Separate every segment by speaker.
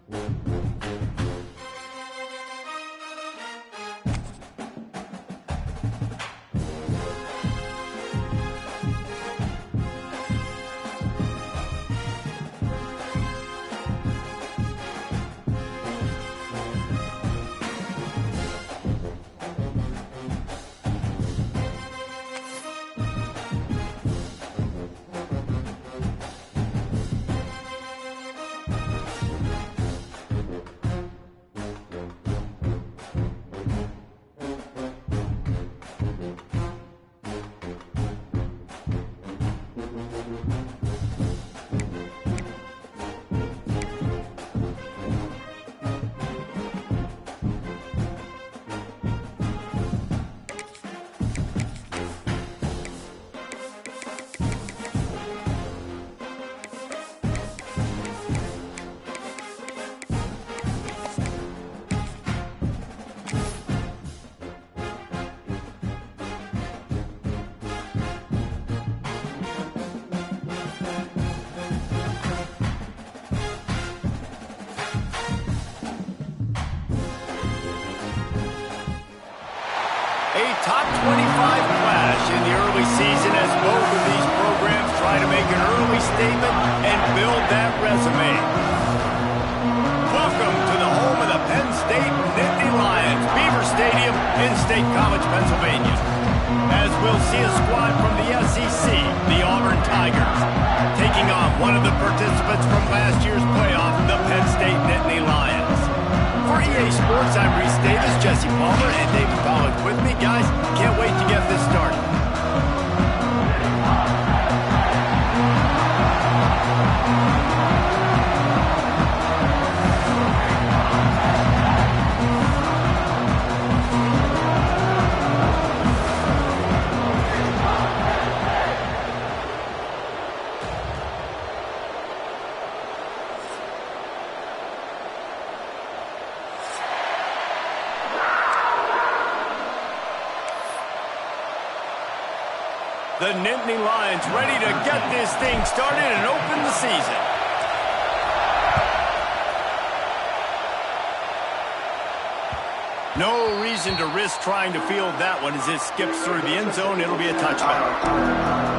Speaker 1: A top 25 clash in the early season as both of these programs try to make an early statement and build that resume. Welcome to the home of the Penn State Nittany Lions, Beaver Stadium in State College, Pennsylvania. As we'll see a squad from the SEC, the Auburn Tigers, taking on one of the participants from last year's playoff, the Penn State Nittany Lions. For EA Sports, I'm Reese Davis, Jesse Palmer, and David Pollack with me. Guys, can't wait to get this started. The Nittany Lions ready to get this thing started and open the season. No reason to risk trying to field that one as it skips through the end zone. It'll be a touchback.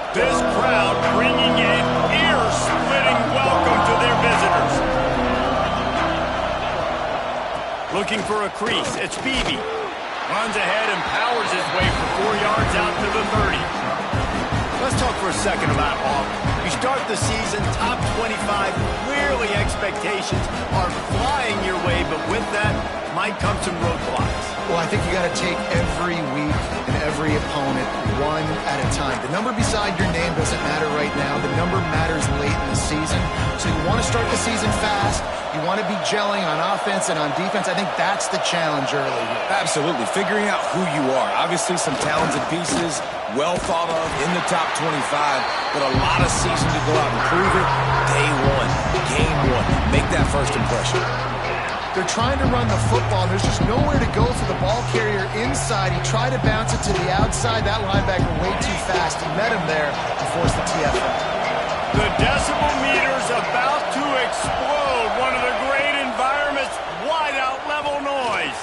Speaker 1: This crowd bringing an ear-splitting welcome to their visitors. Looking for a crease, it's Beebe. Runs ahead and powers his way for 4 yards out to the 30. Let's talk for a second about Auburn. You start the season top 25. Clearly expectations are flying your way, but with that might come some roadblocks.
Speaker 2: Well, I think you got to take every week and every opponent one at a time. The number beside your name doesn't matter right now. The number matters late in the season. So you want to start the season fast. You want to be gelling on offense and on defense. I think that's the challenge early here.
Speaker 3: Absolutely. Figuring out who you are. Obviously some talented pieces, well thought of in the top 25, but a lot of season to go out and prove it. Day one, game one. Make that first impression.
Speaker 2: They're trying to run the football. There's just nowhere to go for the ball carrier inside. He tried to bounce it to the outside. That linebacker way too fast. He met him there and forced the TFL.
Speaker 1: The decibel meter's about to explode. One of the great environments, wide out level noise.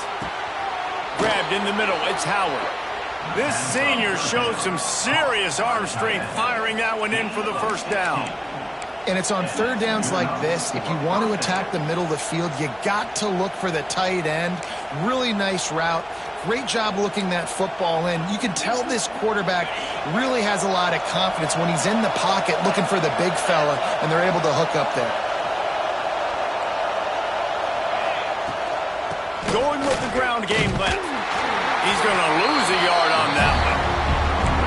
Speaker 1: Grabbed in the middle, it's Howard. This senior shows some serious arm strength firing that one in for the first down.
Speaker 2: And it's on third downs like this. If you want to attack the middle of the field, you got to look for the tight end. Really nice route. Great job looking that football in. You can tell this quarterback really has a lot of confidence when he's in the pocket looking for the big fella, and they're able to hook up there.
Speaker 1: Going with the ground game left. He's going to lose a yard on that one.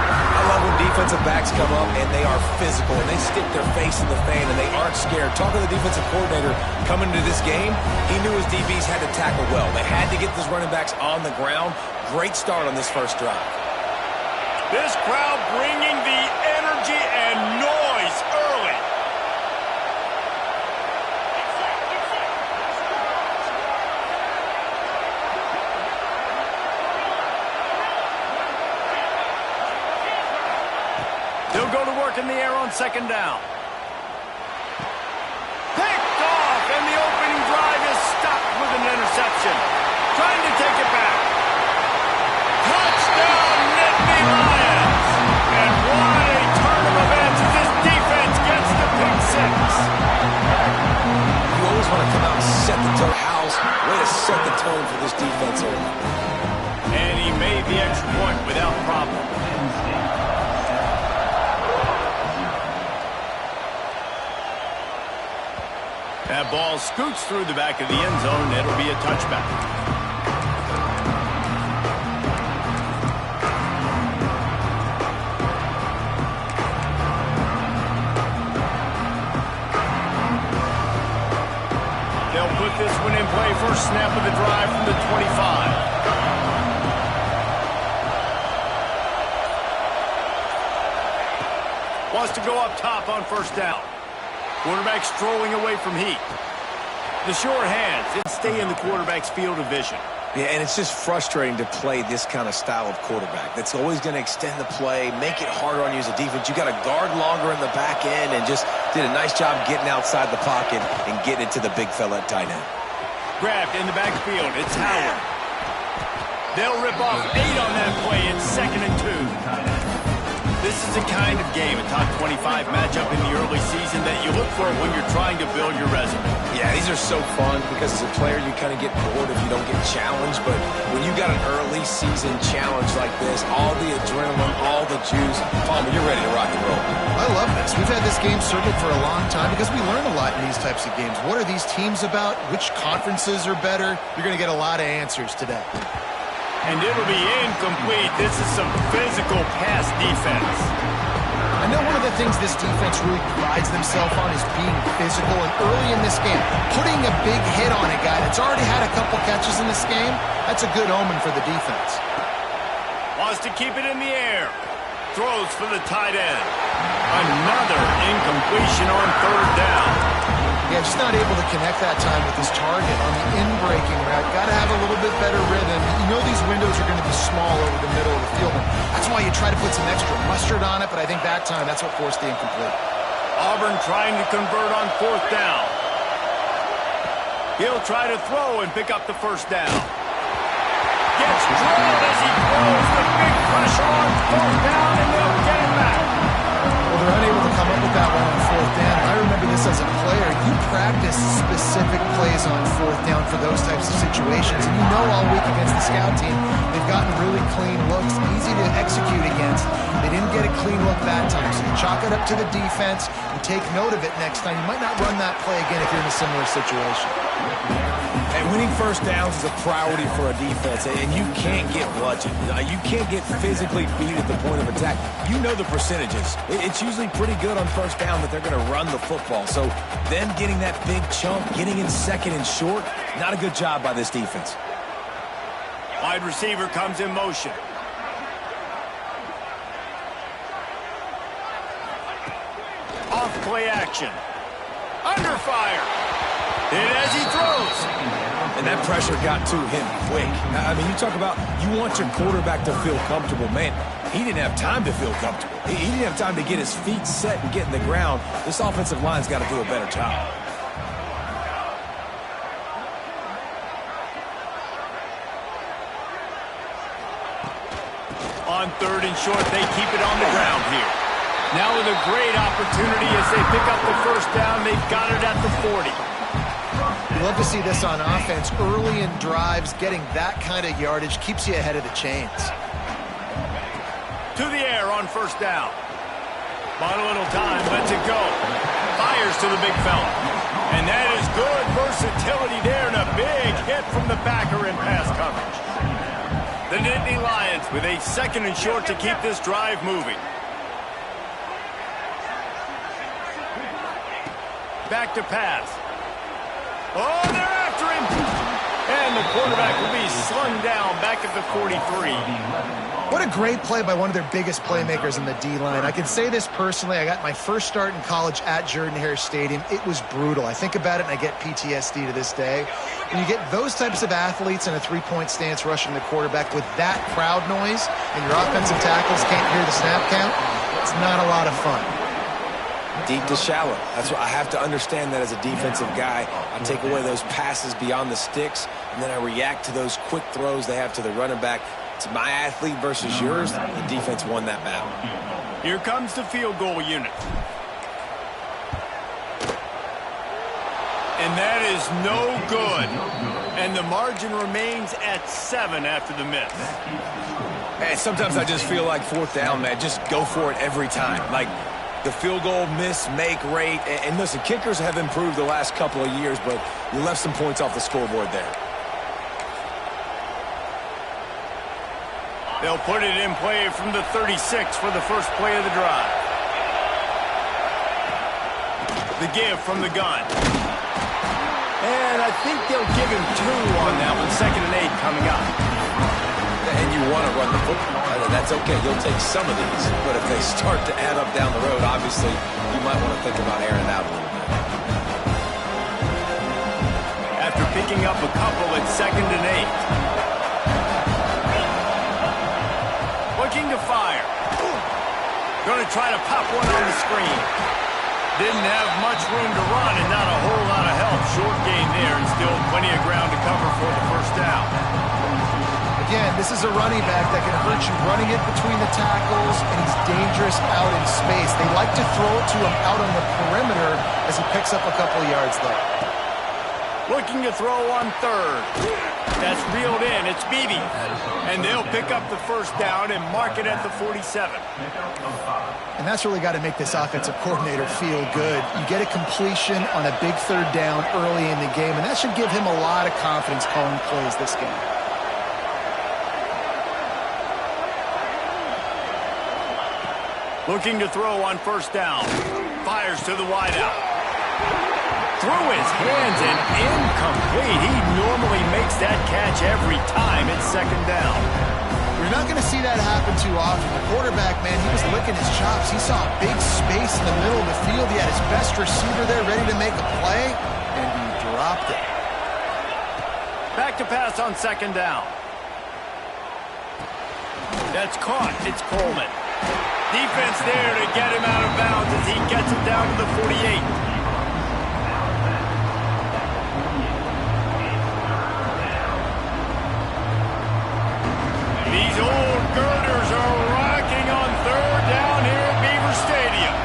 Speaker 3: I love when defensive backs come up and they are physical and they stick their face in the fan and they aren't scared. Talking to the defensive coordinator coming into this game, he knew his DBs had to tackle well. They had to get those running backs on the ground. Great start on this first drive.
Speaker 1: This crowd bringing the energy and noise early. in the air on second down. Picked off, and the opening drive is stopped with an interception. Trying to take it back. Touchdown, Nittany Lions! And what a turn of events as this defense gets the pick six.
Speaker 3: You always want to come out and set the tone. House, way to set the tone for this defense early.
Speaker 1: And he made the extra point without problem. That ball scoots through the back of the end zone. It'll be a touchback. They'll put this one in play. First snap of the drive from the 25. Wants to go up top on first down. Quarterback strolling away from heat. The sure hands and stay in the quarterback's field of vision.
Speaker 3: Yeah, and it's just frustrating to play this kind of style of quarterback. That's always going to extend the play, make it harder on you as a defense. You got to guard longer in the back end, and just did a nice job getting outside the pocket and getting it to the big fella at tight end.
Speaker 1: Grabbed in the backfield. It's Howard. They'll rip off 8 on that play. It's 2nd and 2. This is the kind of game, a top 25 matchup in the early season that you look for when you're trying to build your resume.
Speaker 3: Yeah, these are so fun because as a player you kind of get bored if you don't get challenged, but when you got an early season challenge like this, all the adrenaline, all the juice, Palmer, you're ready to rock and roll.
Speaker 2: I love this. We've had this game circled for a long time because we learn a lot in these types of games. What are these teams about? Which conferences are better? You're going to get a lot of answers today.
Speaker 1: And it'll be incomplete. This is some physical pass defense.
Speaker 2: I know one of the things this defense really prides themselves on is being physical, and early in this game, putting a big hit on a guy that's already had a couple catches in this game, that's a good omen for the defense.
Speaker 1: Wants to keep it in the air. Throws for the tight end. Another incompletion on third down.
Speaker 2: Yeah, just not able to connect that time with his target on the in-breaking route. Got to have a little bit better rhythm. You know these windows are going to be small over the middle of the field. That's why you try to put some extra mustard on it, but I think that time that's what forced the incomplete.
Speaker 1: Auburn trying to convert on fourth down. He'll try to throw and pick up the first down. Gets drilled as he throws. The big pressure on fourth down, and they'll get it back.
Speaker 2: Well, they're unable to come up with that one on fourth down. I remember this as a player. You practice specific plays on fourth down for those types of situations. And you know all week against the scout team, they've gotten really clean looks, easy to execute against. They didn't get a clean look that time. So you chalk it up to the defense and take note of it next time. You might not run that play again if you're in a similar situation.
Speaker 3: And winning first downs is a priority for a defense, and you can't get bludgeoned. You can't get physically beat at the point of attack. You know the percentages. It's usually pretty good on first down that they're going to run the football. So them getting that big chunk, getting in second and short, not a good job by this defense.
Speaker 1: Wide receiver comes in motion. Off play action. Under fire. Hit as he throws.
Speaker 3: And that pressure got to him quick. I mean, you talk about you want your quarterback to feel comfortable. Man, he didn't have time to feel comfortable. He didn't have time to get his feet set and get in the ground. This offensive line's got to do a better job.
Speaker 1: On third and short, they keep it on the ground here. Now with a great opportunity as they pick up the first down. They've got it at the 40.
Speaker 2: You love to see this on offense. Early in drives, getting that kind of yardage keeps you ahead of the chains.
Speaker 1: To the air on first down. Bought a little time, lets it go. Fires to the big fella. And that is good versatility there, and a big hit from the backer in pass coverage. The Nittany Lions with a second and short to keep this drive moving. Back to pass. Oh, they're after him. And the quarterback will be slung down back at the 43.
Speaker 2: What a great play by one of their biggest playmakers in the D-line. I can say this personally. I got my first start in college at Jordan-Hare Stadium. It was brutal. I think about it and I get PTSD to this day. When you get those types of athletes in a three-point stance rushing the quarterback with that crowd noise and your offensive tackles can't hear the snap count, it's not a lot of fun.
Speaker 3: Deep to shallow. That's what I have to understand that as a defensive guy. I take away those passes beyond the sticks, and then I react to those quick throws they have to the running back. It's my athlete versus yours. The defense won that battle.
Speaker 1: Here comes the field goal unit. And that is no good. And the margin remains at 7 after the miss.
Speaker 3: Hey, sometimes I just feel like 4th down, man. Just go for it every time. Like the field goal miss-make rate. And listen, kickers have improved the last couple of years, but you left some points off the scoreboard there.
Speaker 1: They'll put it in play from the 36 for the first play of the drive. The give from the gun. And I think they'll give him 2 on that one. 2nd and 8 coming up.
Speaker 3: And you want to run the football. That's okay. You'll take some of these. But if they start to add up down the road, obviously, you might want to think about airing it out a little bit.
Speaker 1: After picking up a couple at 2nd and 8. Looking to fire. Going to try to pop one on the screen. Didn't have much room to run and not a whole lot of help. Short gain there and still plenty of ground to cover for the first down.
Speaker 2: Again, this is a running back that can hurt you running it between the tackles, and he's dangerous out in space. They like to throw it to him out on the perimeter as he picks up a couple of yards there.
Speaker 1: Looking to throw on 3rd. That's reeled in. It's Beebe. And they'll pick up the first down and mark it at the 47.
Speaker 2: And that's really got to make this offensive coordinator feel good. You get a completion on a big 3rd down early in the game, and that should give him a lot of confidence calling plays this game.
Speaker 1: Looking to throw on 1st down. Fires to the wideout. Through his hands and incomplete. He normally makes that catch every time. It's 2nd down.
Speaker 2: You're not going to see that happen too often. The quarterback, man, he was licking his chops. He saw a big space in the middle of the field. He had his best receiver there ready to make a play, and he dropped it.
Speaker 1: Back to pass on 2nd down. That's caught. It's Coleman. Defense there to get him out of bounds as he gets it down to the 48. These old girders are rocking on 3rd down here at Beaver Stadium.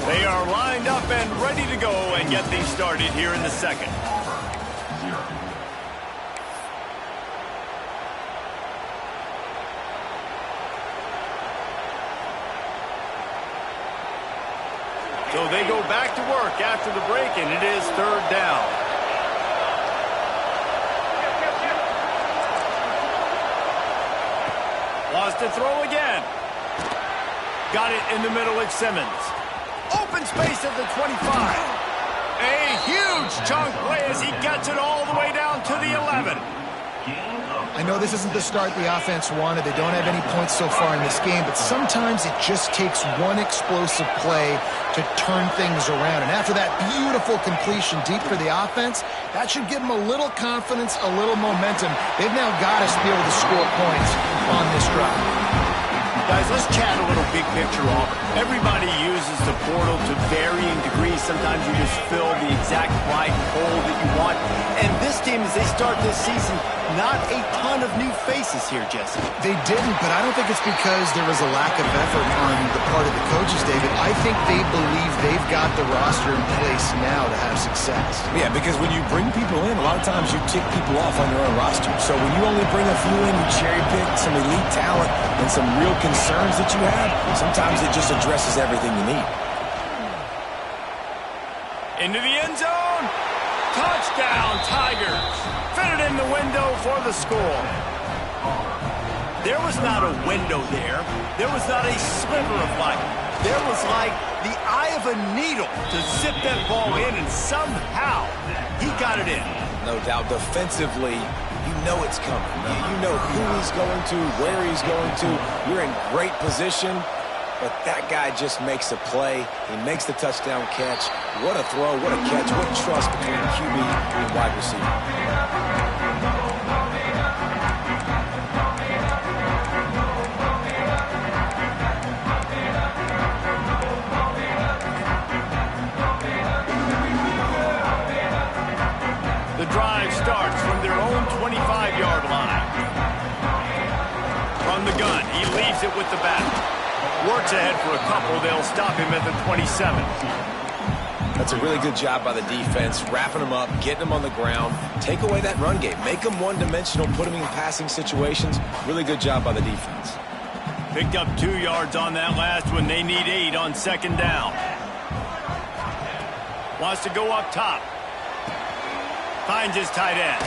Speaker 1: They are lined up and ready to go and get things started here in the 2nd. So they go back to work after the break, and it is 3rd down. Wants to throw again. Got it in the middle at Simmons. Open space at the 25. A huge chunk play as he gets it all the way down to the 11.
Speaker 2: I know this isn't the start the offense wanted. They don't have any points so far in this game, but sometimes it just takes one explosive play to turn things around. And after that beautiful completion deep for the offense, that should give them a little confidence, a little momentum. They've now got to be able to score points on this drive.
Speaker 1: Guys, let's chat a little big picture, Auburn. Everybody uses the portal to varying degrees. Sometimes you just fill the exact right hole that you want. And this team, as they start this season, not a ton of new faces here, Jesse.
Speaker 2: They didn't, but I don't think it's because there was a lack of effort on the part of the coaches, David. I think they believe they've got the roster in place now to have success.
Speaker 3: Yeah, because when you bring people in, a lot of times you tick people off on your own roster. So when you only bring a few in, you cherry pick some elite talent and some real concerns that you have, sometimes it just addresses everything you need.
Speaker 1: Into the end zone. Touchdown, Tigers. Fit it in the window for the score. There was not a window there. There was not a sliver of light. There was like the eye of a needle to zip that ball in, and somehow he got it in.
Speaker 3: No doubt. Defensively, you know it's coming. You know who he's going to, where he's going to. You're in great position, but that guy just makes a play. He makes the touchdown catch. What a throw, what a catch, what trust between QB and wide receiver.
Speaker 1: 25-yard line. From the gun, he leaves it with the back. Works ahead for a couple. They'll stop him at the 27.
Speaker 3: That's a really good job by the defense, wrapping them up, getting them on the ground. Take away that run game. Make them one-dimensional, put them in passing situations. Really good job by the defense.
Speaker 1: Picked up 2 yards on that last one. They need 8 on second down. Wants to go up top. Finds his tight end.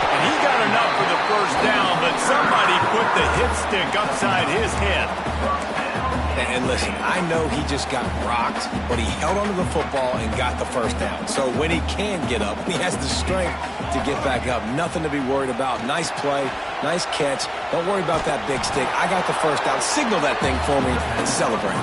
Speaker 1: And he got enough for the first down, but somebody put the hit stick upside his head.
Speaker 3: And listen, I know he just got rocked, but he held onto the football and got the first down. So when he can get up, he has the strength to get back up. Nothing to be worried about. Nice play, nice catch. Don't worry about that big stick. I got the first down. Signal that thing for me and celebrate.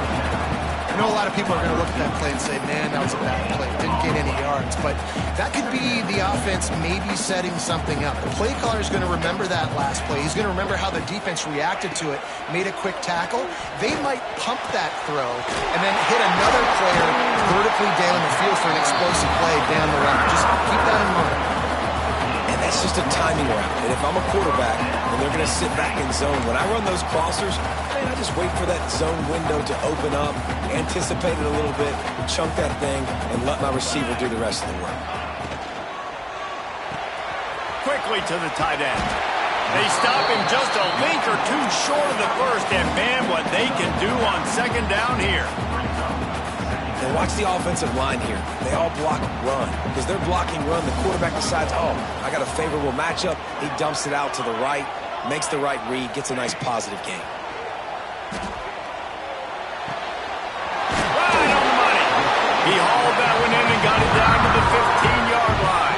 Speaker 2: I know a lot of people are going to look at that play and say, man, that was a bad play. Didn't get any yards. But that could be the offense maybe setting something up. The play caller is going to remember that last play. He's going to remember how the defense reacted to it, made a quick tackle. They might pump that throw and then hit another player vertically down the field for an explosive play down the line. Just keep that in mind.
Speaker 3: And that's just a timing route. And if I'm a quarterback and they're going to sit back in zone, when I run those crossers, man, I just wait for that zone window to open up, anticipate it a little bit, chunk that thing, and let my receiver do the rest of the work.
Speaker 1: Quickly to the tight end. They stop him just a link or two short of the first, and man, what they can do on second down here.
Speaker 3: And watch the offensive line here. They all block run. Because they're blocking run, the quarterback decides, oh, I got a favorable matchup. He dumps it out to the right, makes the right read, gets a nice positive gain.
Speaker 1: Right on the money. He hauled that one in and got it down to the 15-yard line.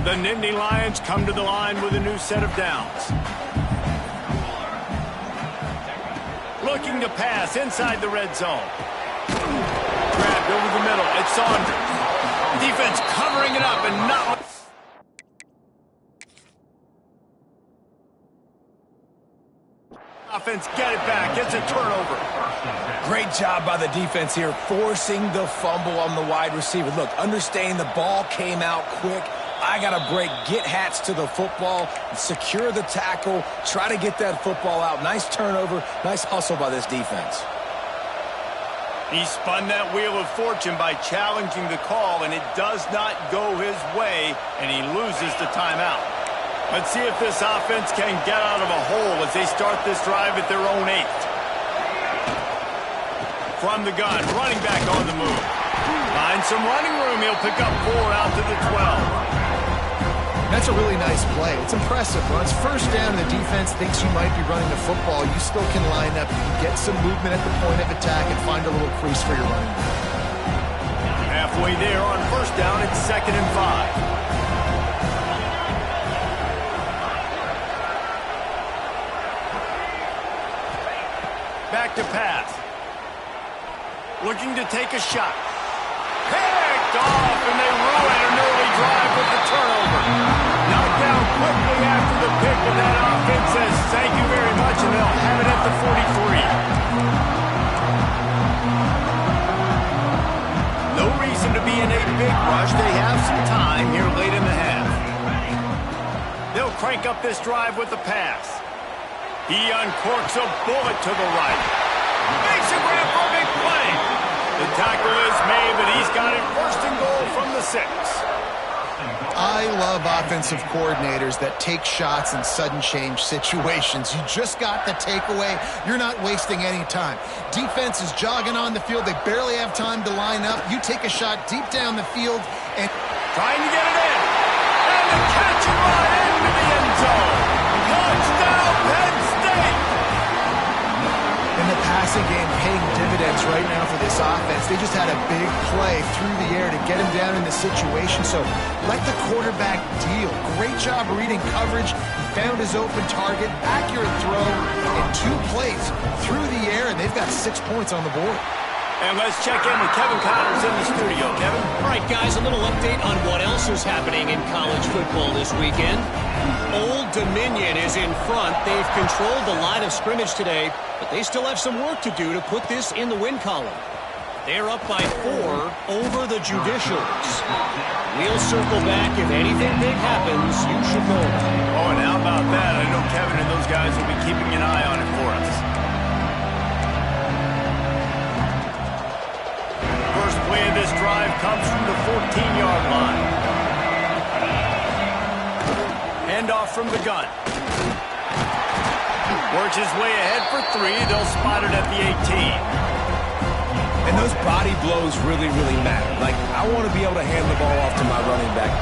Speaker 1: The Nittany Lions come to the line with a new set of downs. Looking to pass inside the red zone. Grabbed over the middle. It's Saunders. Defense covering it up and not... Offense get it back. It's a turnover.
Speaker 3: Great job by the defense here, forcing the fumble on the wide receiver. Look, understand the ball came out quick. I got to break, get Hats to the football, secure the tackle, try to get that football out. Nice turnover, nice hustle by this defense.
Speaker 1: He spun that wheel of fortune by challenging the call, and it does not go his way, and he loses the timeout. Let's see if this offense can get out of a hole as they start this drive at their own 8. From the gun, running back on the move. Finds some running room. He'll pick up 4 out to the 12.
Speaker 2: That's a really nice play. It's impressive. Once first down, the defense thinks you might be running the football. You still can line up. You can get some movement at the point of attack and find a little crease for your running back.
Speaker 1: Halfway there on first down, it's 2nd and 5. Back to pass. Looking to take a shot. Picked off, and they ruin an early drive with the turnover. Knocked down quickly after the pick, and that offense says thank you very much, and they'll have it at the 43. No reason to be in a big rush. They have some time here late in the half. They'll crank up this drive with the pass. He uncorks a bullet to the right. Makes a grab for a big play. The tackle is made, but he's got it 1st and goal from the 6.
Speaker 2: I love offensive coordinators that take shots in sudden change situations. You just got the takeaway. You're not wasting any time. Defense is jogging on the field. They barely have time to line up. You take a shot deep down the field and...
Speaker 1: Trying to get it in. And the catch and run into the end zone. Touchdown, Penn State.
Speaker 2: And the passing game paying dividends right now for this offense. They just had a big play through the air to get him down in the situation. So let the quarterback deal. Great job reading coverage. He found his open target. Accurate throw in 2 plays through the air, and they've got 6 points on the board.
Speaker 1: And let's check in with Kevin Connors in the studio. Kevin?
Speaker 4: All right, guys, a little update on what else else is happening in college football this weekend? Old Dominion is in front. They've controlled the line of scrimmage today, but they still have some work to do to put this in the win column. They're up by 4 over the Judicials. We'll circle back. If anything big happens, you should know about it.
Speaker 1: Oh, and how about that? I know Kevin and those guys will be keeping an eye on it for us. First play of this drive comes from the 14-yard line. Handoff from the gun. Works his way ahead for 3. They'll spot it at the 18.
Speaker 3: And those body blows really, really matter. Like, I want to be able to hand the ball off to my running back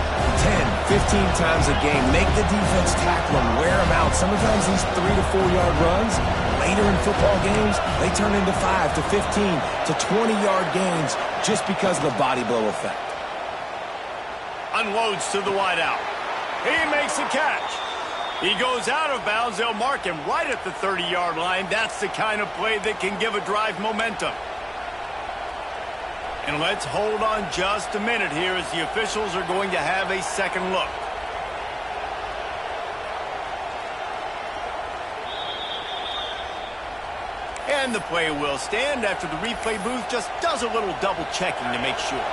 Speaker 3: 10, 15 times a game. Make the defense tackle them, wear them out. Sometimes these 3 to 4 yard runs, later in football games, they turn into 5 to 15 to 20-yard gains just because of the body blow effect.
Speaker 1: Unloads to the wideout. He makes the catch. He goes out of bounds. They'll mark him right at the 30-yard line. That's the kind of play that can give a drive momentum. And let's hold on just a minute here as the officials are going to have a second look. And the play will stand after the replay booth just does a little double checking to make sure.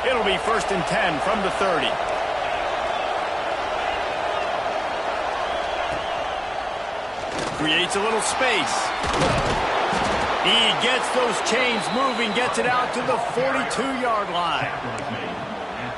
Speaker 1: It'll be 1st and 10 from the 30. Creates a little space. He gets those chains moving, gets it out to the 42-yard line.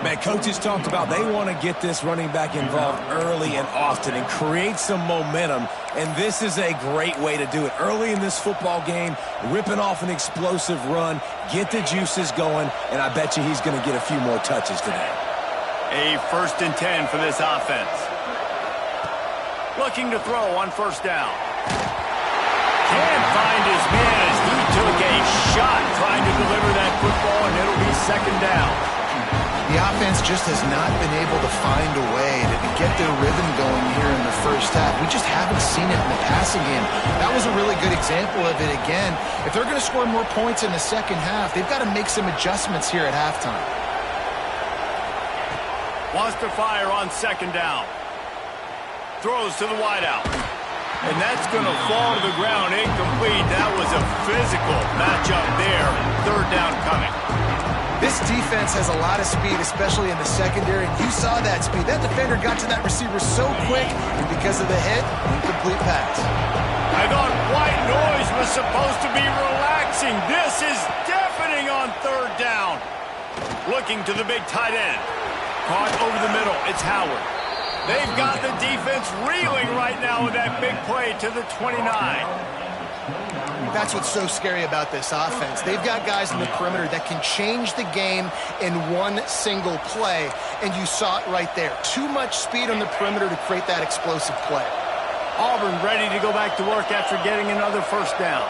Speaker 3: Man, coaches talked about they want to get this running back involved early and often and create some momentum, and this is a great way to do it. Early in this football game, ripping off an explosive run, get the juices going, and I bet you he's going to get a few more touches today.
Speaker 1: A 1st and 10 for this offense. Looking to throw on 1st down. Can't find his man as he took a shot trying to deliver that football, and it'll be 2nd down.
Speaker 2: The offense just has not been able to find a way to get their rhythm going here in the first half. We just haven't seen it in the passing game. That was a really good example of it again. If they're going to score more points in the second half, they've got to make some adjustments here at halftime.
Speaker 1: Wants to fire on 2nd down. Throws to the wideout. And that's going to fall to the ground incomplete. That was a physical matchup there. 3rd down coming.
Speaker 2: This defense has a lot of speed, especially in the secondary, and you saw that speed. That defender got to that receiver so quick, and because of the hit, incomplete pass.
Speaker 1: I thought white noise was supposed to be relaxing. This is deafening on 3rd down. Looking to the big tight end. Caught over the middle. It's Howard. They've got the defense reeling right now with that big play to the 29.
Speaker 2: That's what's so scary about this offense. They've got guys in the perimeter that can change the game in one single play, and you saw it right there. Too much speed on the perimeter to create that explosive play.
Speaker 1: Auburn ready to go back to work after getting another 1st down.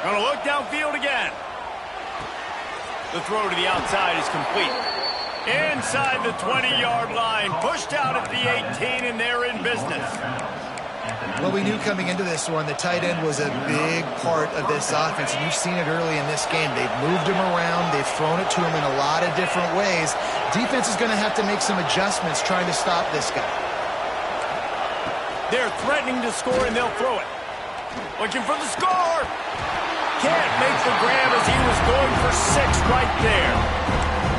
Speaker 1: Gonna look downfield again. The throw to the outside is complete. Inside the 20-yard line. Pushed out at the 18, and they're in business.
Speaker 2: Well, we knew coming into this one, the tight end was a big part of this offense, and you've seen it early in this game. They've moved him around. They've thrown it to him in a lot of different ways. Defense is going to have to make some adjustments trying to stop this guy.
Speaker 1: They're threatening to score, and they'll throw it. Looking for the score. Can't make the grab as he was going for 6 right there.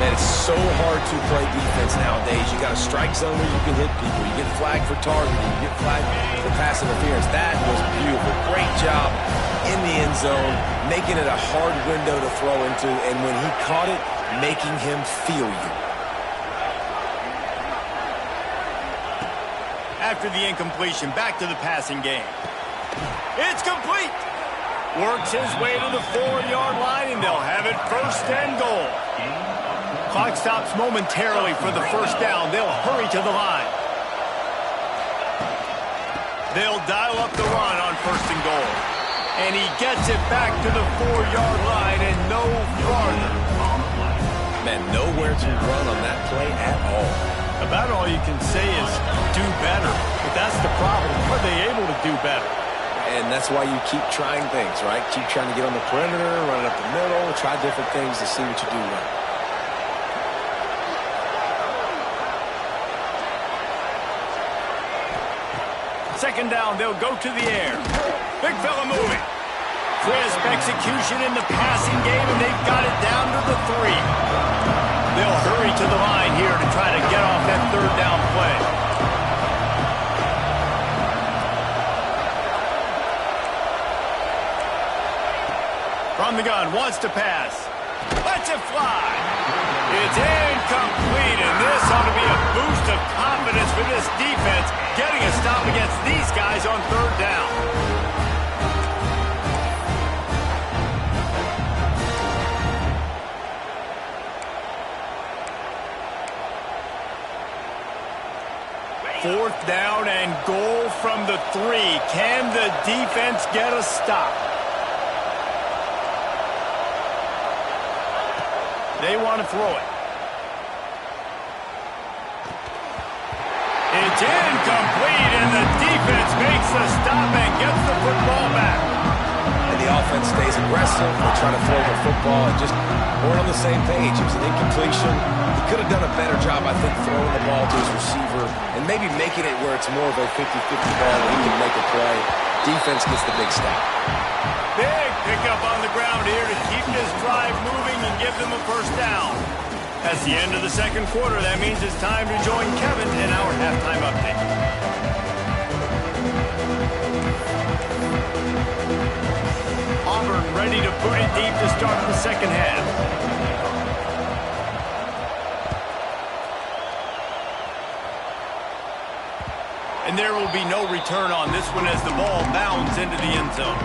Speaker 3: Man, it's so hard to play defense nowadays. You got a strike zone where you can hit people. You get flagged for targeting. You get flagged for pass interference. That was beautiful. Great job in the end zone, making it a hard window to throw into, and when he caught it, making him feel you.
Speaker 1: After the incompletion, back to the passing game. It's complete. Works his way to the 4-yard line, and they'll have it 1st and goal. Clock stops momentarily for the 1st down. They'll hurry to the line. They'll dial up the run on 1st and goal. And he gets it back to the 4-yard line and no farther.
Speaker 3: Man, nowhere to run on that play at all.
Speaker 1: About all you can say is do better. But that's the problem. Are they do better.
Speaker 3: And that's why you keep trying things, right? Keep trying to get on the perimeter, run it up the middle, try different things to see what you do well.
Speaker 1: Second down, they'll go to the air. Big fella moving. Crisp execution in the passing game, and they've got it down to the 3. They'll hurry to the line here to try to get off that third down play. From the gun, wants to pass. Lets it fly. It's incomplete, and this ought to be a boost of confidence for this defense, getting a stop against these guys on third down. Fourth down and goal from the 3. Can the defense get a stop? They want to throw it. It's incomplete, and the defense makes the stop and gets the football back.
Speaker 3: And the offense stays aggressive. They try to throw the football and just weren't on the same page. It was an incompletion. He could have done a better job, I think, throwing the ball to his receiver and maybe making it where it's more of a 50-50 ball where he can make a play. Defense gets the big stop.
Speaker 1: Big pickup on the ground here to keep this drive moving and give them a first down. That's the end of the second quarter. That means it's time to join Kevin in our halftime update. Auburn ready to put it deep to start the second half. And there will be no return on this one as the ball bounds into the end zone.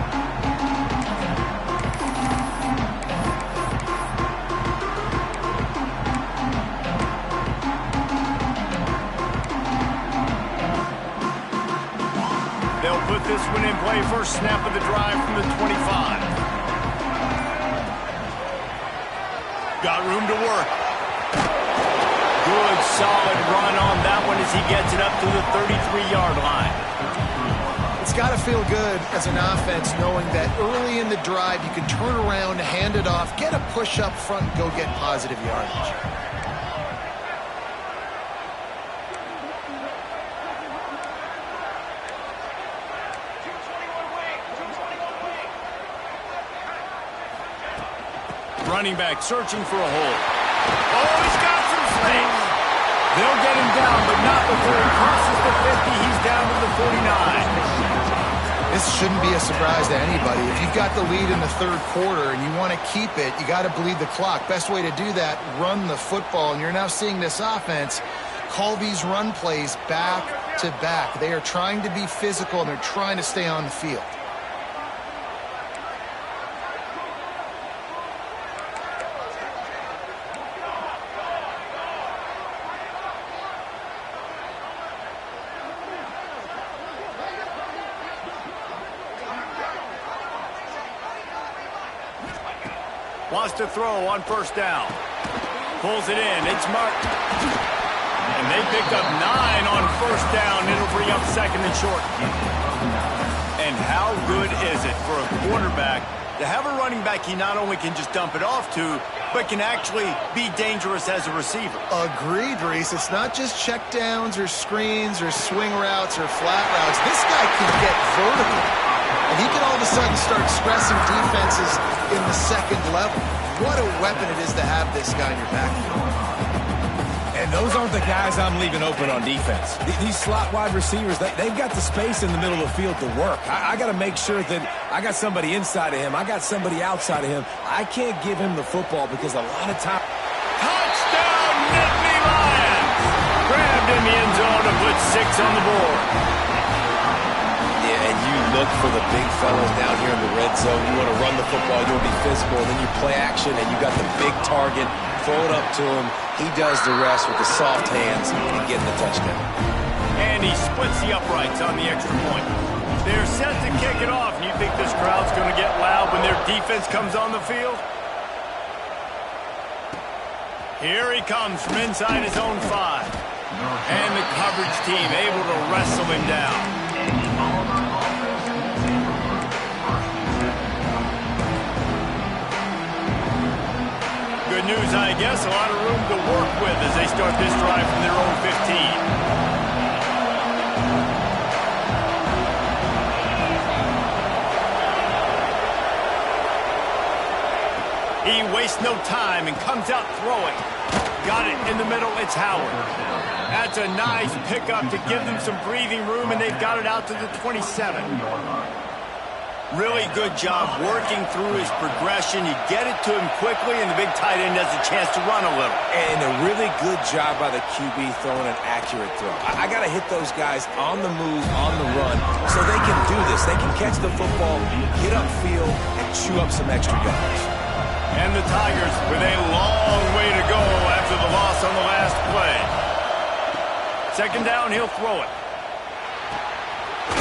Speaker 1: They'll put this one in play, first snap of the drive from the 25. Got room to work. Good, solid run on that one as he gets it up to the 33-yard line.
Speaker 2: It's got to feel good as an offense knowing that early in the drive you can turn around, hand it off, get a push up front, and go get positive yardage.
Speaker 1: Running back searching for a hole. Oh, he's got some space. They'll get him down, but not before he crosses the 50. He's down to the 49.
Speaker 2: This shouldn't be a surprise to anybody. If you've got the lead in the third quarter and you want to keep it, you got to bleed the clock. Best way to do that, run the football. And you're now seeing this offense call these run plays back to back. They are trying to be physical, and they're trying to stay on the field.
Speaker 1: Wants to throw on first down. Pulls it in. It's marked. And they pick up 9 on first down. It'll bring up second and short. And how good is it for a quarterback to have a running back he not only can just dump it off to, but can actually be dangerous as a receiver?
Speaker 2: Agreed, Reese. It's not just check downs or screens or swing routes or flat routes. This guy can get vertical. And he can all of a sudden start stressing defenses in the second level. What a weapon it is to have this guy in your backfield.
Speaker 3: And those aren't the guys I'm leaving open on defense. These slot wide receivers, they've got the space in the middle of the field to work. I got to make sure that I got somebody inside of him. I got somebody outside of him. I can't give him the football because a lot of time.
Speaker 1: Touchdown, Nittany Lions! Grabbed in the end zone to put 6 on the board.
Speaker 3: And you look for the big fellas down here in the red zone. You want to run the football, you want to be physical, and then you play action, and you got the big target. Throw it up to him. He does the rest with the soft hands and getting the touchdown.
Speaker 1: And he splits the uprights on the extra point. They're set to kick it off, and you think this crowd's going to get loud when their defense comes on the field? Here he comes from inside his own 5. And the coverage team able to wrestle him down. Good news, I guess. A lot of room to work with as they start this drive from their own 15. He wastes no time and comes out throwing. Got it in the middle. It's Howard. That's a nice pickup to give them some breathing room, and they've got it out to the 27. Really good job working through his progression. You get it to him quickly, and the big tight end has a chance to run a little.
Speaker 3: And a really good job by the QB throwing an accurate throw. I got to hit those guys on the move, on the run, so they can do this. They can catch the football, get upfield, and chew up some extra yards.
Speaker 1: And the Tigers with a long way to go after the loss on the last play. Second down, he'll throw it.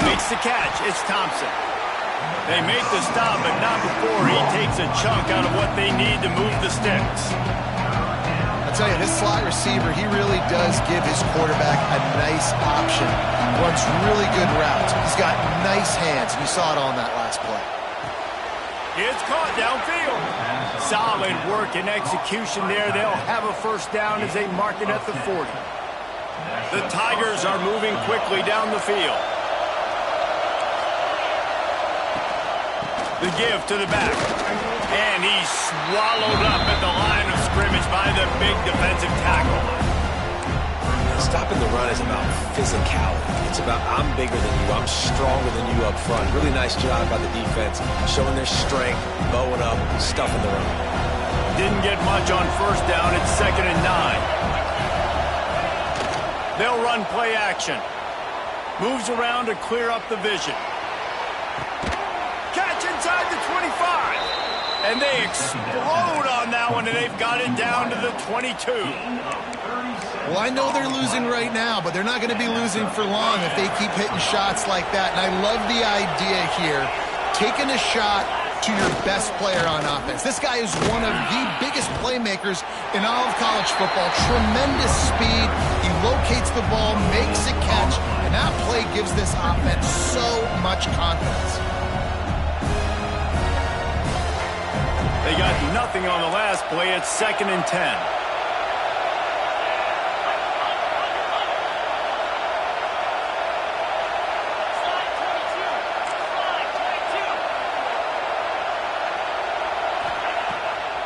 Speaker 1: Makes the catch. It's Thompson. They make the stop, but not before he takes a chunk out of what they need to move the sticks.
Speaker 2: I'll tell you, this slot receiver, he really does give his quarterback a nice option. Runs really good routes. He's got nice hands, and you saw it on that last play.
Speaker 1: It's caught downfield. Solid work and execution there. They'll have a first down as they mark it at the 40. The Tigers are moving quickly down the field. The give to the back. And he's swallowed up at the line of scrimmage by the big defensive tackle.
Speaker 3: Stopping the run is about physicality. It's about I'm bigger than you, I'm stronger than you up front. Really nice job by the defense, showing their strength, bowing up, stuffing the run.
Speaker 1: Didn't get much on first down. It's 2nd and 9. They'll run play action. Moves around to clear up the vision. Catch inside the 25. And they explode on that one, and they've got it down to the 22.
Speaker 2: Well, I know they're losing right now, but they're not going to be losing for long if they keep hitting shots like that. And I love the idea here, taking a shot to your best player on offense. This guy is one of the biggest playmakers in all of college football. Tremendous speed. He locates the ball, makes a catch, and that play gives this offense so much confidence.
Speaker 1: They got nothing on the last play. It's 2nd and 10.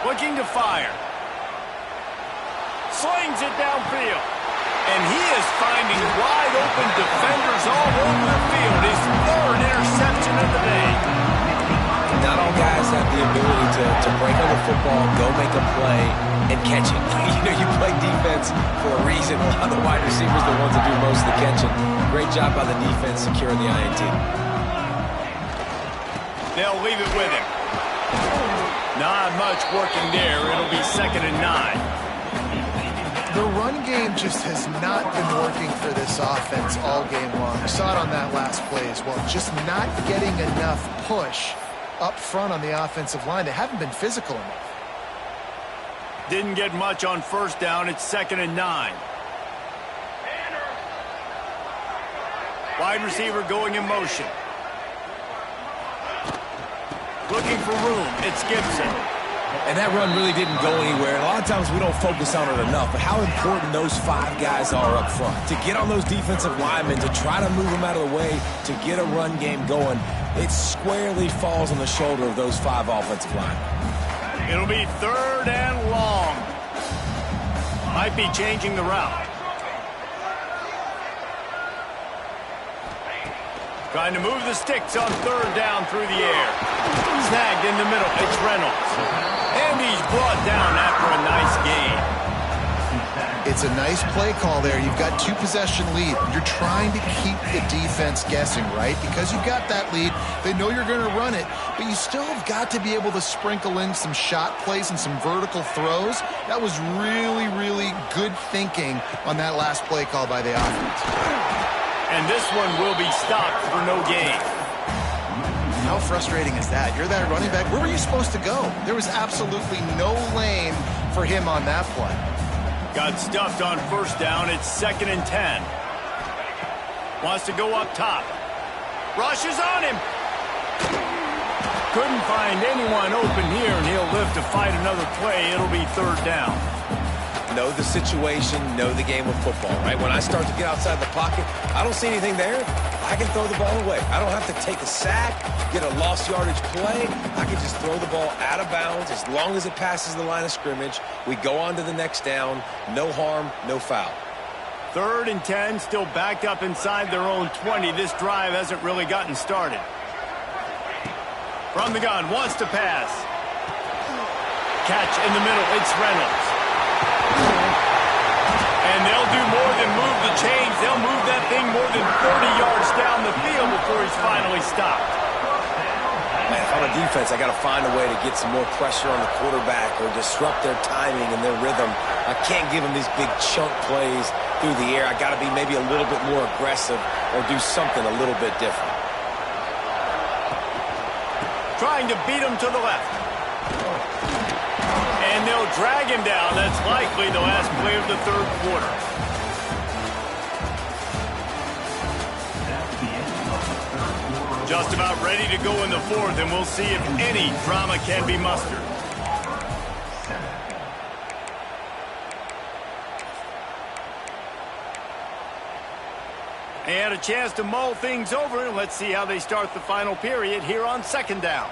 Speaker 1: Looking to fire. Slings it downfield. And he is finding wide open defenders all over the field. His 3rd interception of the day.
Speaker 3: Not all guys have the ability to break on the football, go make a play, and catch it. You play defense for a reason. A lot of the wide receivers are the ones that do most of the catching. Great job by the defense securing the INT.
Speaker 1: They'll leave it with him. Not much working there. It'll be 2nd and 9.
Speaker 2: The run game just has not been working for this offense all game long. We saw it on that last play as well. Just not getting enough push up front on the offensive line. They haven't been physical enough.
Speaker 1: Didn't get much on first down. It's 2nd and 9. Wide receiver going in motion. Looking for room. It's Gibson.
Speaker 3: And that run really didn't go anywhere. A lot of times we don't focus on it enough, but how important those 5 guys are up front. To get on those defensive linemen, to try to move them out of the way, to get a run game going, it squarely falls on the shoulder of those 5 offensive linemen.
Speaker 1: It'll be 3rd and long. Might be changing the route. Trying to move the sticks on 3rd down through the air. Snagged in the middle. It's Reynolds. And he's brought down after a nice gain.
Speaker 2: It's a nice play call there. You've got 2-possession lead. You're trying to keep the defense guessing, right? Because you've got that lead. They know you're going to run it, but you still have got to be able to sprinkle in some shot plays and some vertical throws. That was really, really good thinking on that last play call by the offense.
Speaker 1: And this one will be stopped for no gain.
Speaker 2: How frustrating is that? You're that running back. Where were you supposed to go? There was absolutely no lane for him on that play.
Speaker 1: Got stuffed on first down. It's 2nd and 10. Wants to go up top. Rushes on him. couldn't find anyone open here, and he'll live to fight another play. It'll be third down.
Speaker 3: Know the situation, know the game of football, right? When I start to get outside the pocket, I don't see anything there, I can throw the ball away. I don't have to take a sack, get a lost yardage play. I can just throw the ball out of bounds as long as it passes the line of scrimmage. We go on to the next down. No harm, no foul.
Speaker 1: 3rd and 10, still backed up inside their own 20. This drive hasn't really gotten started. From the gun, wants to pass. Catch in the middle, it's Reynolds. And they'll do more than move the chains. They'll move that thing more than 30 yards down the field before he's finally stopped.
Speaker 3: Man, if I'm a defense, I got to find a way to get some more pressure on the quarterback or disrupt their timing and their rhythm. I can't give them these big chunk plays through the air. I got to be maybe a little bit more aggressive or do something a little bit different.
Speaker 1: Trying to beat him to the left. And they'll drag him down. That's likely the last play of the 3rd quarter. Just about ready to go in the 4th, and we'll see if any drama can be mustered. They had a chance to mull things over. Let's see how they start the final period here on 2nd down.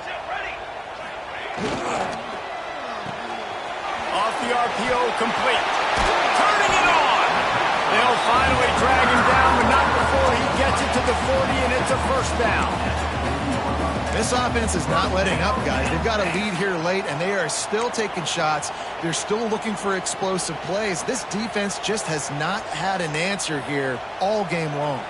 Speaker 1: Off the RPO, complete. Turning it on. They'll finally drag him down, but not before he gets it to the 40, and it's a 1st down.
Speaker 2: This offense is not letting up, guys. They've got a lead here late, and they are still taking shots. They're still looking for explosive plays. This defense just has not had an answer here all game long.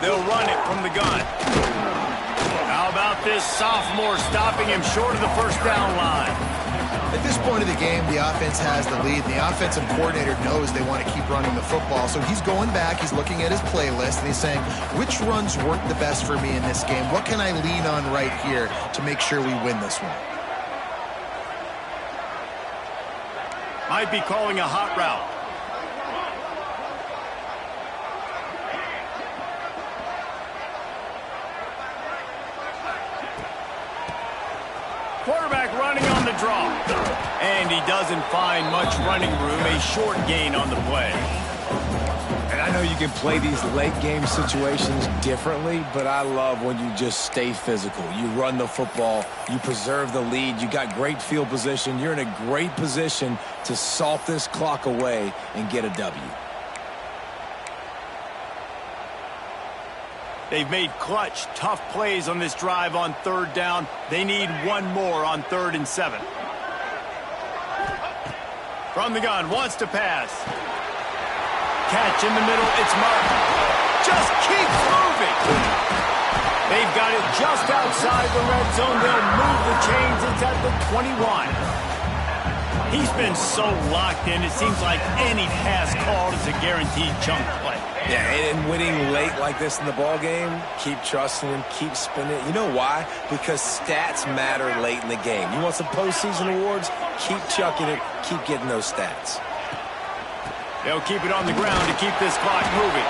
Speaker 1: They'll run it from the gun. How about this sophomore stopping him short of the 1st down line?
Speaker 2: At this point of the game, the offense has the lead. The offensive coordinator knows they want to keep running the football. So he's going back, he's looking at his playlist, and he's saying, which runs work the best for me in this game? What can I lean on right here to make sure we win this one?
Speaker 1: Might be calling a hot route. Quarterback running on the draw. And he doesn't find much running room. A short gain on the play.
Speaker 3: And I know you can play these late game situations differently, but I love when you just stay physical. You run the football, you preserve the lead, you got great field position. You're in a great position to salt this clock away and get a W.
Speaker 1: They've made clutch, tough plays on this drive on 3rd down. They need one more on 3rd and 7. From the gun, wants to pass. Catch in the middle, it's Martin. Just keeps moving. They've got it just outside the red zone. They'll move the chains. It's at the 21. He's been so locked in, it seems like any pass called is a guaranteed chunk play.
Speaker 3: Yeah, and winning late like this in the ball game, keep trusting him, keep spinning it. You know why? Because stats matter late in the game. You want some postseason awards? Keep chucking it, keep getting those stats.
Speaker 1: They'll keep it on the ground to keep this clock moving.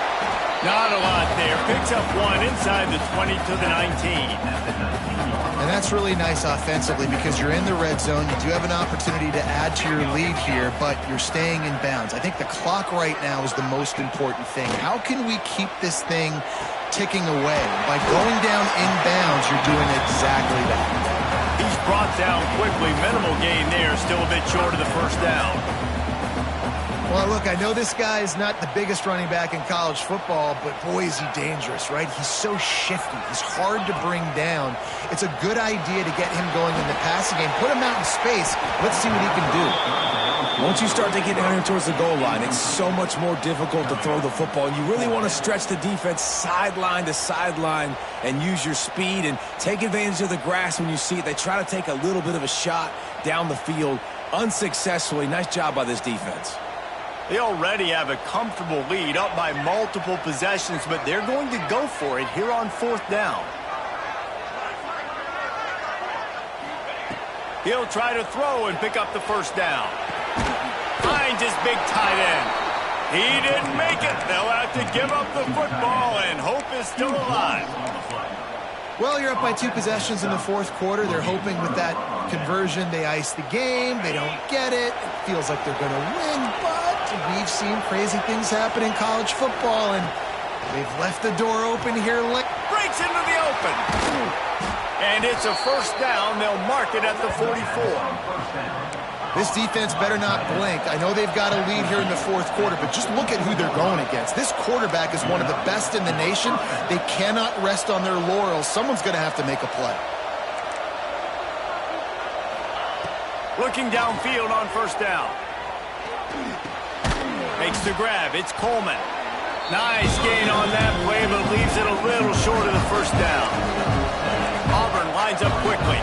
Speaker 1: Not a lot there. Picks up one inside the 20 to the 19.
Speaker 2: And that's really nice offensively because you're in the red zone. You do have an opportunity to add to your lead here, but you're staying in bounds. I think the clock right now is the most important thing. How can we keep this thing ticking away? By going down in bounds, you're doing exactly that.
Speaker 1: He's brought down quickly. Minimal gain there. Still a bit short of the 1st down.
Speaker 2: Well, look, I know this guy is not the biggest running back in college football, but boy, is he dangerous, right? He's so shifty. He's hard to bring down. It's a good idea to get him going in the passing game. Put him out in space. Let's see what he can do.
Speaker 3: Once you start to get down here towards the goal line, it's so much more difficult to throw the football. And you really want to stretch the defense sideline to sideline and use your speed and take advantage of the grass when you see it. They try to take a little bit of a shot down the field unsuccessfully. Nice job by this defense.
Speaker 1: They already have a comfortable lead up by multiple possessions, but they're going to go for it here on 4th down. He'll try to throw and pick up the 1st down. Finds his big tight end. He didn't make it. They'll have to give up the football, and hope is still alive.
Speaker 2: Well, you're up by 2 possessions in the fourth quarter. They're hoping with that conversion they ice the game. They don't get it. It feels like they're going to win, but we've seen crazy things happen in college football, and they've left the door open here.
Speaker 1: Breaks into the open. And it's a first down. They'll mark it at the 44.
Speaker 2: This defense better not blink. I know they've got a lead here in the fourth quarter, but just look at who they're going against. This quarterback is one of the best in the nation. They cannot rest on their laurels. Someone's going to have to make a play.
Speaker 1: Looking downfield on first down. Makes the grab. It's Coleman. Nice gain on that play, but leaves it a little short of the first down. Auburn lines up quickly.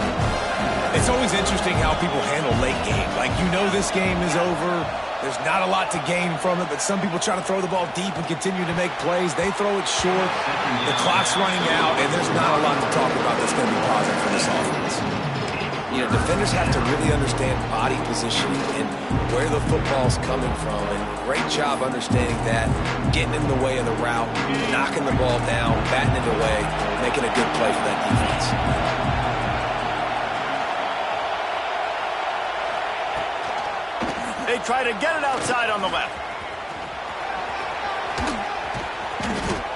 Speaker 3: It's always interesting how people handle late game. Like, you know this game is over. There's not a lot to gain from it, but some people try to throw the ball deep and continue to make plays. They throw it short. The clock's running out, and there's not a lot to talk about that's going to be positive for this offense. You know, defenders have to really understand body positioning and where the football's coming from. And great job understanding that, getting in the way of the route, knocking the ball down, batting it away, making a good play for that defense.
Speaker 1: They try to get it outside on the left.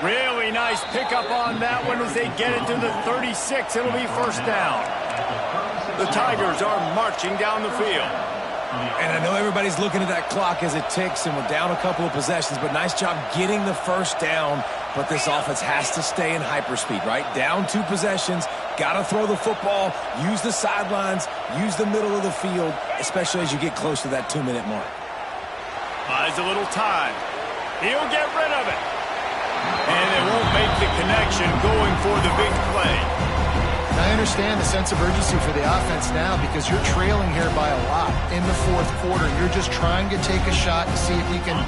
Speaker 1: Really nice pickup on that one as they get it to the 36. It'll be first down. The Tigers are marching down the field.
Speaker 3: And I know everybody's looking at that clock as it ticks, and we're down a couple of possessions, but nice job getting the first down. But this offense has to stay in hyperspeed, right? Down 2 possessions, got to throw the football, use the sidelines, use the middle of the field, especially as you get close to that 2-minute mark.
Speaker 1: Buys a little time. He'll get rid of it. And it won't make the connection going for the big play.
Speaker 2: I understand the sense of urgency for the offense now because you're trailing here by a lot in the fourth quarter. You're just trying to take a shot to see if you can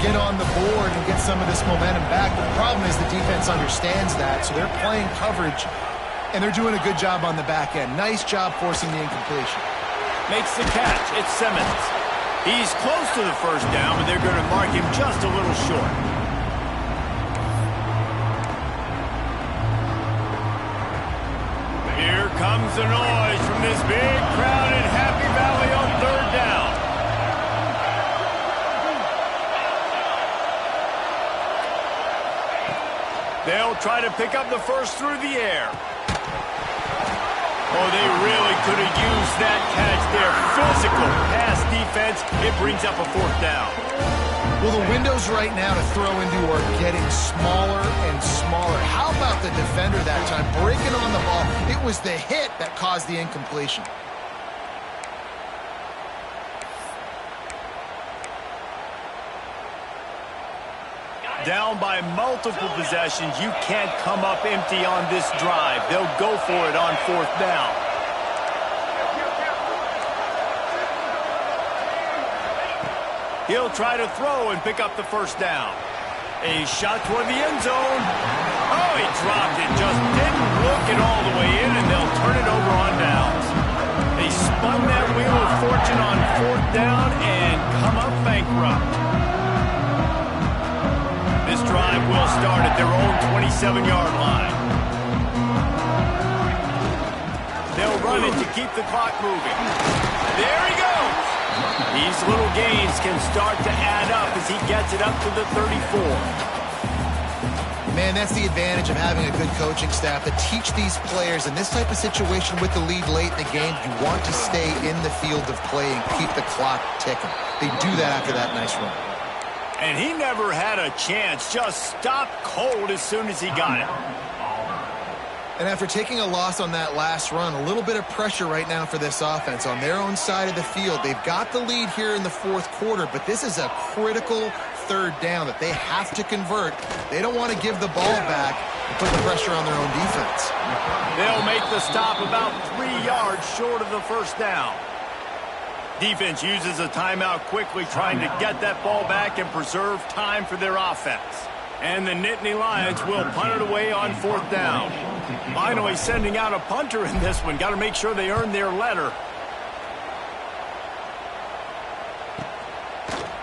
Speaker 2: get on the board and get some of this momentum back. The problem is the defense understands that, so they're playing coverage, and they're doing a good job on the back end. Nice job forcing the incompletion.
Speaker 1: Makes the catch. It's Simmons. He's close to the first down, but they're going to mark him just a little short. Here comes the noise from this big crowd in Happy Valley on third down. They'll try to pick up the first through the air. Oh, they really could have used that catch there. Physical pass defense. It brings up a fourth down.
Speaker 2: Well, the windows right now to throw into are getting smaller and smaller. How about the defender that time breaking on the ball? It was the hit that caused the incompletion.
Speaker 1: Down by multiple possessions, you can't come up empty on this drive. They'll go for it on fourth down. He'll try to throw and pick up the first down. A shot toward the end zone. Oh, he dropped it. Just didn't look it all the way in, and they'll turn it over on downs. They spun that wheel of fortune on fourth down and come up bankrupt. This drive will start at their own 27-yard line. They'll run it to keep the clock moving. There he goes. These little gains can start to add up as he gets it up to the 34.
Speaker 2: Man, that's the advantage of having a good coaching staff to teach these players in this type of situation with the lead late in the game. You want to stay in the field of play and keep the clock ticking. They do that after that nice run.
Speaker 1: And he never had a chance. Just stopped cold as soon as he got it.
Speaker 2: And after taking a loss on that last run, a little bit of pressure right now for this offense on their own side of the field. They've got the lead here in the fourth quarter, but this is a critical third down that they have to convert. They don't want to give the ball back and put the pressure on their own defense.
Speaker 1: They'll make the stop about 3 yards short of the first down. Defense uses a timeout quickly, trying to get that ball back and preserve time for their offense. And the Nittany Lions will punt it away on fourth down. Finally sending out a punter in this one. Got to make sure they earn their letter.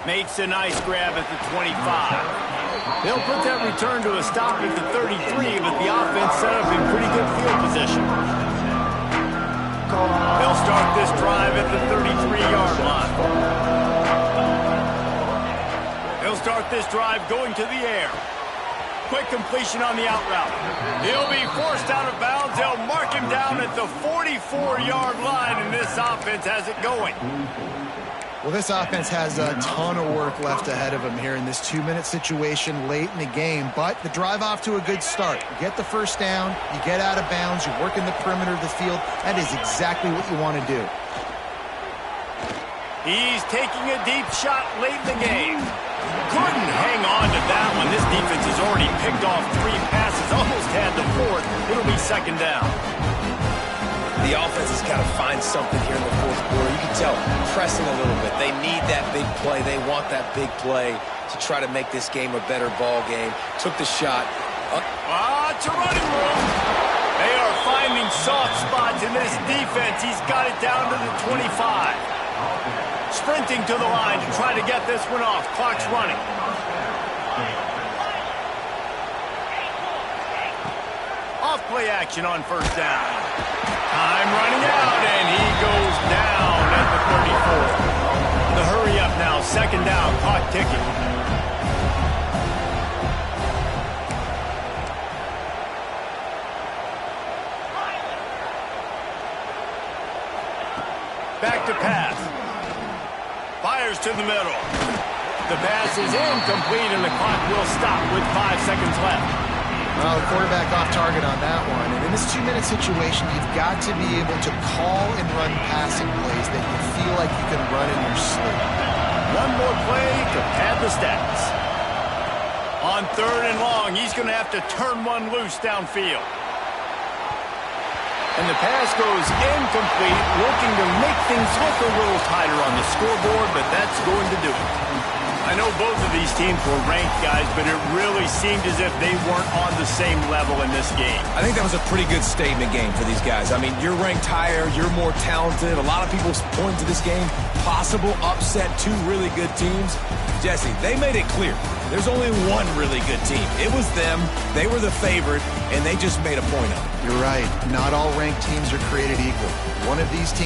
Speaker 1: Makes a nice grab at the 25. They'll put that return to a stop at the 33, but the offense set up in pretty good field position. They'll start this drive at the 33-yard line. They'll start this drive going to the air. Quick completion on the out route. He'll be forced out of bounds. They'll mark him down at the 44-yard line, and this offense has it going.
Speaker 2: Well, this offense has a ton of work left ahead of them here in this 2-minute situation late in the game, but the drive off to a good start. You get the first down, you get out of bounds, you work in the perimeter of the field. That is exactly what you want to do.
Speaker 1: He's taking a deep shot late in the game. Couldn't hang on to that one. This defense has already picked off 3 passes, almost had the 4th. It'll be second down.
Speaker 3: The offense has got to find something here in the 4th quarter. You can tell, pressing a little bit. They need that big play. They want that big play to try to make this game a better ball game. Took the shot.
Speaker 1: It's a running room. They are finding soft spots in this defense. He's got it down to the 25. Sprinting to the line to try to get this one off. Clock's running. Off play action on first down. Time running out, and he goes down at the 34. The hurry up now. Second down. Clock ticking. Back to pass. Fires to the middle. The pass is incomplete, and the clock will stop with 5 seconds left.
Speaker 2: Well, the quarterback off target on that one. And in this 2-minute situation, you've got to be able to call and run passing plays that you feel like you can run in your sleep.
Speaker 1: One more play to pad the stats. On 3rd and long, he's going to have to turn one loose downfield. And the pass goes incomplete, looking to make things look a little tighter on the scoreboard, but that's going to do it. I know both of these teams were ranked, guys, but it really seemed as if they weren't on the same level in this game.
Speaker 3: I think that was a pretty good statement game for these guys. I mean, you're ranked higher, you're more talented. A lot of people point to this game, possible upset, 2 really good teams. Jesse, they made it clear. There's only one really good team. It was them. They were the favorite, and they just made a point of it.
Speaker 2: You're right. Not all ranked teams are created equal. One of these teams